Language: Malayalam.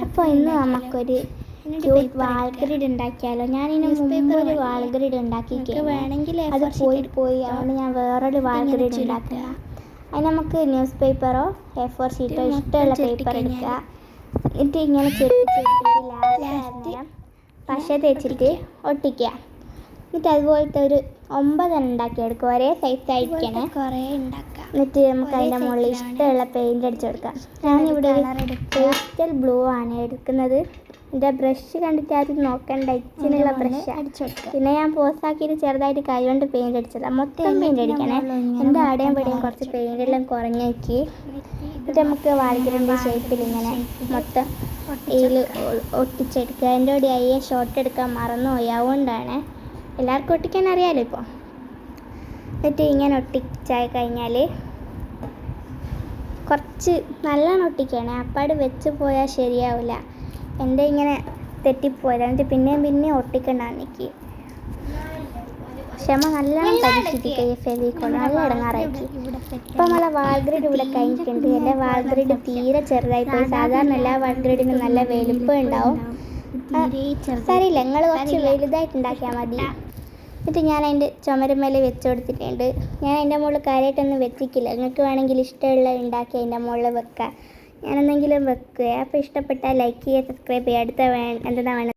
അപ്പോൾ ഇന്ന് നമുക്കൊരു ക്യൂട്ട് വാൾ ഗ്രിഡ് ഉണ്ടാക്കിയാലോ. ഞാനിതിന് മുമ്പ് ഒരു വാൾ ഗ്രിഡ് ഉണ്ടാക്കിയിരിക്കുകയാണ്. അത് പോയി അതുകൊണ്ട് ഞാൻ വേറൊരു വാൾ ഗ്രിഡ് ഉണ്ടാക്കുക. അതിന് നമുക്ക് ന്യൂസ് പേപ്പറോ A4 ഷീറ്റോ ഇഷ്ടമുള്ള പേപ്പർ എടുക്കുക. എന്നിട്ട് ഇങ്ങനെ ചെറുപ്പിച്ചെടുത്തിട്ട് ലാസ്റ്റ് പശ തേച്ചിട്ട് ഒട്ടിക്കുക. എന്നിട്ട് അതുപോലത്തെ ഒരു 9 ഉണ്ടാക്കിയെടുക്കുക. ഒരേ സൈസായിരിക്കണേ. എന്നിട്ട് നമുക്ക് അതിൻ്റെ മുകളിൽ ഇഷ്ടമുള്ള പെയിൻ്റ് അടിച്ചു കൊടുക്കാം. ഞാനിവിടെ ഒരു പേസ്റ്റൽ ബ്ലൂ ആണ് എടുക്കുന്നത്. എൻ്റെ ബ്രഷ് കണ്ടിട്ട് ആദ്യം നോക്കണ്ട, ഇച്ചിനുള്ള ബ്രഷാണ്. പിന്നെ ഞാൻ പോസാക്കിയിട്ട് ചെറുതായിട്ട് കൈ കൊണ്ട് പെയിൻ്റ് അടിച്ചതാണ്. മൊത്തം പെയിൻ്റ് അടിക്കണേ. എൻ്റെ അവിടെയും ഇവിടെയും കുറച്ച് പെയിൻ്റെല്ലാം കുറഞ്ഞ് നോക്കി. എന്നിട്ട് നമുക്ക് വാൾഗ്രിഡിൻ്റെ ഷേപ്പിൽ ഇങ്ങനെ മൊത്തം ഇതിൽ ഒട്ടിച്ചെടുക്കുക. എൻ്റെ കൂടെ അയ്യെ ഷോട്ട് എടുക്കാൻ മറന്നുപോയി, അതുകൊണ്ടാണ്. എല്ലാവർക്കും ഒട്ടിക്കാൻ അറിയാമല്ലോ ഇപ്പോൾ. എന്നിട്ട് ഇങ്ങനെ ഒട്ടിച്ചായി കഴിഞ്ഞാൽ കുറച്ച് നല്ലോണം ഒട്ടിക്കണേ. അപ്പാട് വെച്ച് പോയാൽ ശരിയാവില്ല. എൻ്റെ ഇങ്ങനെ തെറ്റിപ്പോയത്. എന്നിട്ട് പിന്നെയും ഒട്ടിക്കണ്ടാണ് എനിക്ക്. ക്ഷമ നല്ലോണം പരീക്ഷിക്കുക. ഈ ഫെവിക്കോൾ നല്ല ഇടങ്ങാറാക്കി. ഇപ്പം നമ്മളെ വാൾഗ്രിഡ് ഇവിടെ കഴിഞ്ഞിട്ടുണ്ട്. എൻ്റെ വാൾഗ്രിഡ് തീരെ ചെറുതായിപ്പോയി. സാധാരണ എല്ലാ വാൾഗ്രിഡിനും നല്ല വലുപ്പം ഉണ്ടാവും. സാരമില്ല, നിങ്ങൾ കുറച്ച് വലുതായിട്ട് ഉണ്ടാക്കിയാൽ മതി. എന്നിട്ട് ഞാൻ അതിൻ്റെ ചുമരുമേൽ വെച്ച് കൊടുത്തിട്ടുണ്ട്. ഞാൻ അതിൻ്റെ മുകളിൽ കാര്യമായിട്ടൊന്നും വെച്ചിട്ടില്ല. നിങ്ങൾക്ക് വേണമെങ്കിൽ ഇഷ്ടമുള്ള ഉണ്ടാക്കി അതിൻ്റെ മുകളിൽ വെക്കാം. ഞാനെന്തെങ്കിലും വെക്കുക. അപ്പോൾ ഇഷ്ടപ്പെട്ടാൽ ലൈക്ക് ചെയ്യുക, സബ്സ്ക്രൈബ് ചെയ്യുക. അടുത്ത എന്താ വേണം